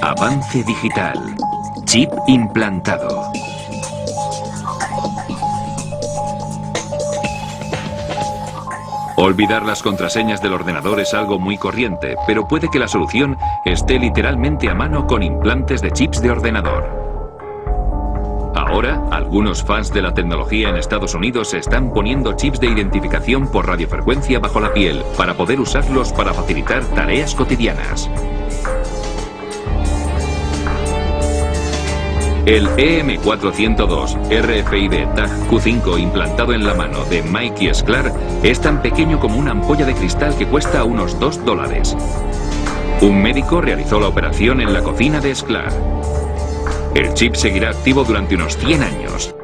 Avance digital. Chip implantado. Olvidar las contraseñas del ordenador es algo muy corriente, pero puede que la solución esté literalmente a mano con implantes de chips de ordenador. Ahora, algunos fans de la tecnología en Estados Unidos están poniendo chips de identificación por radiofrecuencia bajo la piel para poder usarlos para facilitar tareas cotidianas. El EM402 RFID Tag Q5 implantado en la mano de Mikey Sklar es tan pequeño como una ampolla de cristal que cuesta unos $2. Un médico realizó la operación en la cocina de Sklar. El chip seguirá activo durante unos 100 años.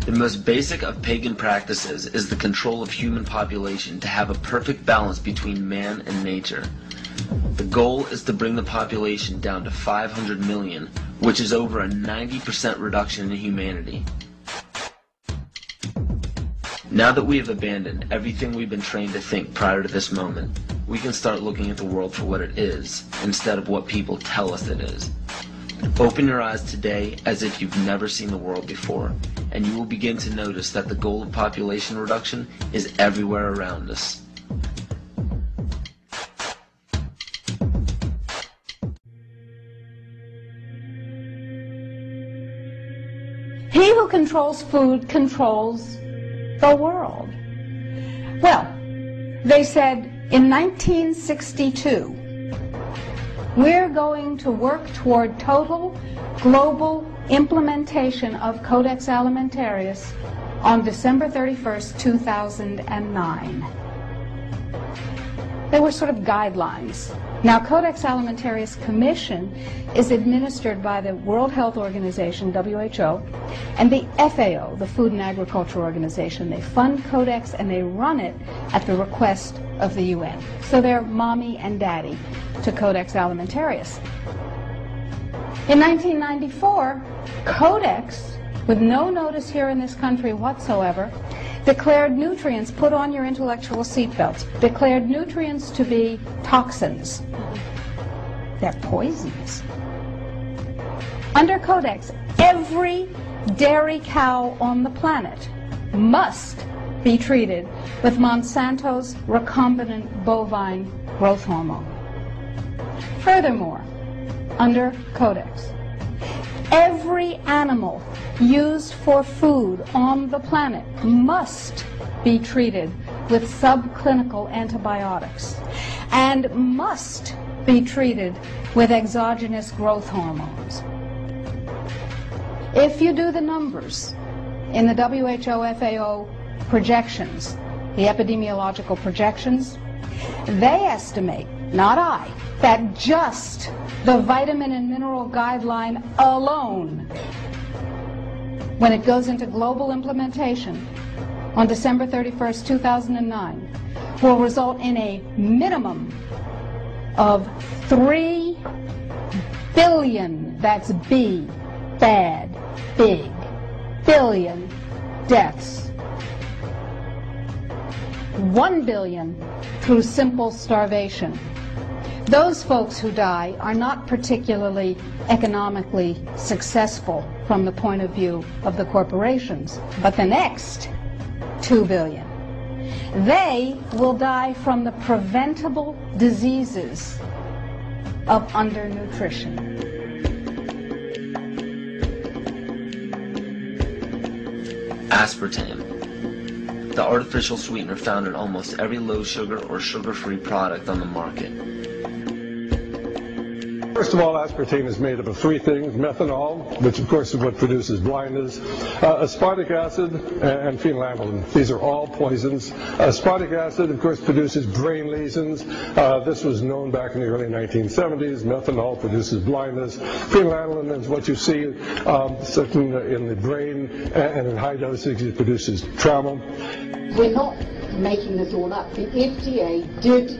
The most basic of pagan practices is the control of human population to have a perfect balance between man and nature. The goal is to bring the population down to 500 million, which is over a 90% reduction in humanity. Now that we have abandoned everything we've been trained to think prior to this moment, we can start looking at the world for what it is, instead of what people tell us it is. Open your eyes today as if you've never seen the world before, and you will begin to notice that the goal of population reduction is everywhere around us. He who controls food controls the world. Well, they said in 1962, we're going to work toward total global implementation of Codex Alimentarius on December 31st, 2009. They were sort of guidelines. Now, Codex Alimentarius Commission is administered by the World Health Organization, WHO, and the FAO, the Food and Agriculture Organization. They fund Codex and they run it at the request of the UN. So they're mommy and daddy to Codex Alimentarius. In 1994, Codex, with no notice here in this country whatsoever, declared nutrients, put on your intellectual seatbelts, declared nutrients to be toxins. They're poisons. Under Codex, every dairy cow on the planet must be treated with Monsanto's recombinant bovine growth hormone. Furthermore, under Codex, every animal used for food on the planet must be treated with subclinical antibiotics and must be treated with exogenous growth hormones. If you do the numbers in the WHO FAO projections, the epidemiological projections, they estimate, not I, that just the vitamin and mineral guideline alone, when it goes into global implementation on December 31st, 2009, will result in a minimum of 3 billion, that's B, bad, big, billion deaths. 1 billion through simple starvation. Those folks who die are not particularly economically successful from the point of view of the corporations, but the next 2 billion, they will die from the preventable diseases of undernutrition. Aspartame, the artificial sweetener found in almost every low-sugar or sugar-free product on the market. First of all, aspartame is made up of 3 things: methanol, which of course is what produces blindness, aspartic acid, and phenylalanine. These are all poisons. Aspartic acid, of course, produces brain lesions. This was known back in the early 1970s. Methanol produces blindness. Phenylalanine is what you see in the brain, and in high dosage it produces trauma. We're not making this all up. The FDA did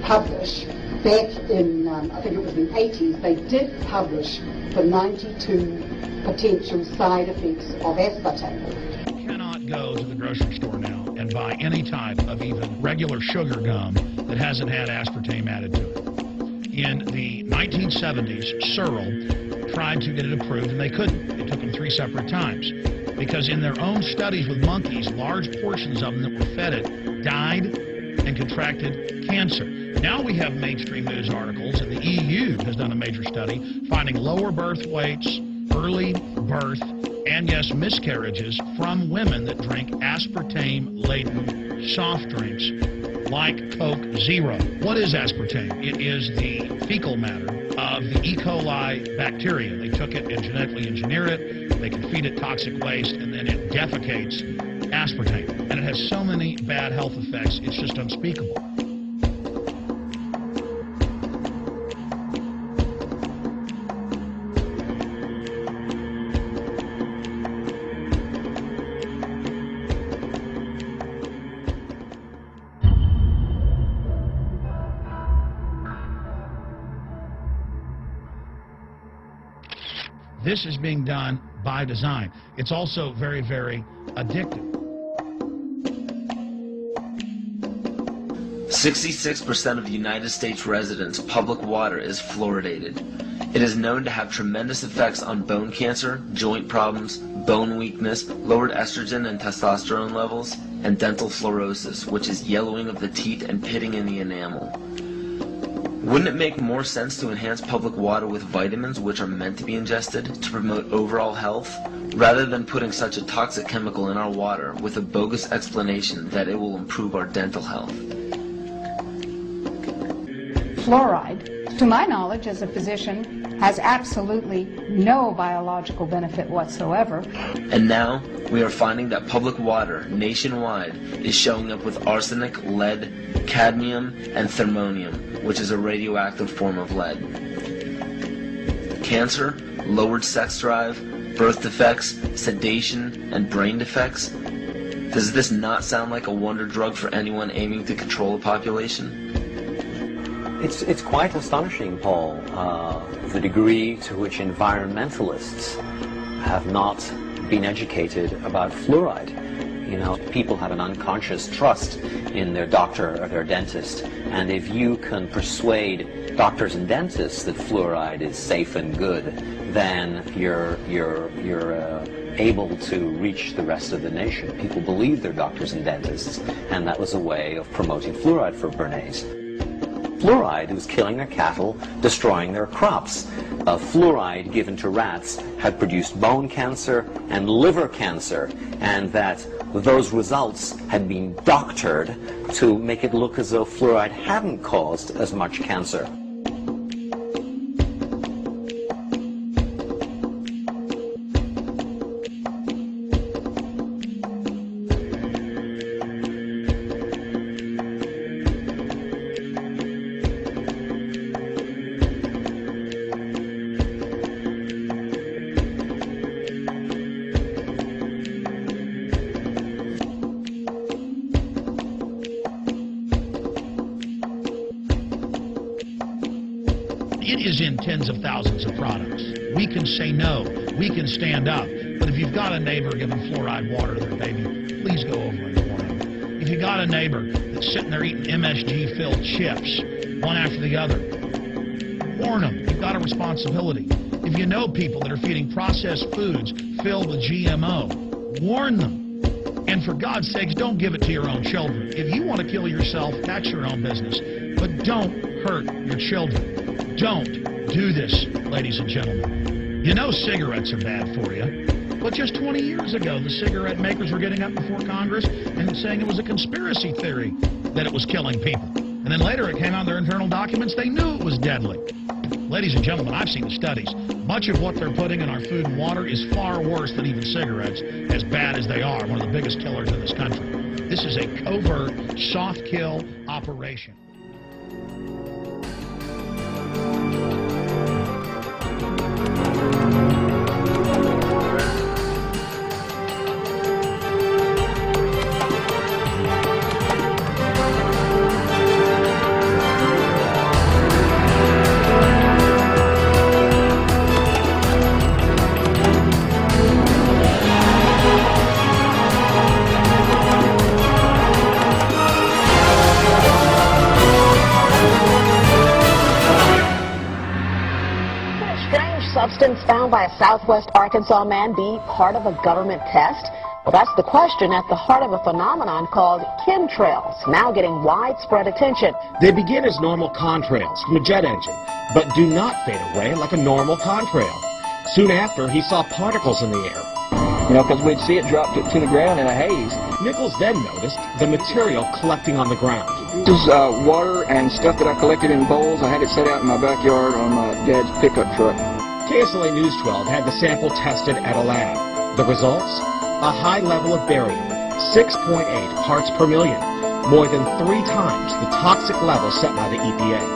publish back in, I think it was in the 80s, they did publish the 92 potential side effects of aspartame. You cannot go to the grocery store now and buy any type of even regular sugar gum that hasn't had aspartame added to it. In the 1970s, Searle tried to get it approved, and they couldn't. It took them 3 separate times, because in their own studies with monkeys, large portions of them that were fed it died and contracted cancer. Now we have mainstream news articles, and the EU has done a major study finding lower birth weights, early birth, and yes, miscarriages from women that drink aspartame-laden soft drinks like Coke Zero. What is aspartame? It is the fecal matter of the E. coli bacteria. They took it and genetically engineered it. They can feed it toxic waste, and then it defecates aspartame. And it has so many bad health effects, it's just unspeakable. This is being done by design. It's also very, very addictive. 66% of United States residents' public water is fluoridated. It is known to have tremendous effects on bone cancer, joint problems, bone weakness, lowered estrogen and testosterone levels, and dental fluorosis, which is yellowing of the teeth and pitting in the enamel. Wouldn't it make more sense to enhance public water with vitamins which are meant to be ingested to promote overall health, rather than putting such a toxic chemical in our water with a bogus explanation that it will improve our dental health? Fluoride, to my knowledge as a physician, has absolutely no biological benefit whatsoever. And now we are finding that public water nationwide is showing up with arsenic, lead, cadmium, and thermonium, which is a radioactive form of lead. Cancer, lowered sex drive, birth defects, sedation, and brain defects. Does this not sound like a wonder drug for anyone aiming to control a population? It's quite astonishing, Paul, the degree to which environmentalists have not been educated about fluoride. You know, people have an unconscious trust in their doctor or their dentist, and if you can persuade doctors and dentists that fluoride is safe and good, then you're able to reach the rest of the nation. People believe their doctors and dentists, and that was a way of promoting fluoride for Bernays. Fluoride was killing their cattle, destroying their crops. Fluoride given to rats had produced bone cancer and liver cancer, and that those results had been doctored to make it look as though fluoride hadn't caused as much cancer. it is in tens of thousands of products. We can say no. We can stand up. But if you've got a neighbor giving fluoride water to their baby, please go over and warn them. If you've got a neighbor that's sitting there eating MSG-filled chips, one after the other, warn them. You've got a responsibility. If you know people that are feeding processed foods filled with GMO, warn them. And for God's sakes, don't give it to your own children. If you want to kill yourself, that's your own business. But don't hurt your children. Don't do this, ladies and gentlemen. You know cigarettes are bad for you. But just 20 years ago, the cigarette makers were getting up before Congress and saying it was a conspiracy theory that it was killing people. And then later it came out in their internal documents, they knew it was deadly. Ladies and gentlemen, I've seen the studies. Much of what they're putting in our food and water is far worse than even cigarettes, as bad as they are, one of the biggest killers in this country. This is a covert, soft kill operation. Substance found by a Southwest Arkansas man be part of a government test? Well, that's the question at the heart of a phenomenon called chemtrails, now getting widespread attention. They begin as normal contrails from a jet engine, but do not fade away like a normal contrail. Soon after, he saw particles in the air. You know, because we'd see it drop to the ground in a haze. Nichols then noticed the material collecting on the ground. This is water and stuff that I collected in bowls. I had it set out in my backyard on my dad's pickup truck. KSLA News 12 had the sample tested at a lab. The results? A high level of barium, 6.8 parts per million, more than 3 times the toxic level set by the EPA.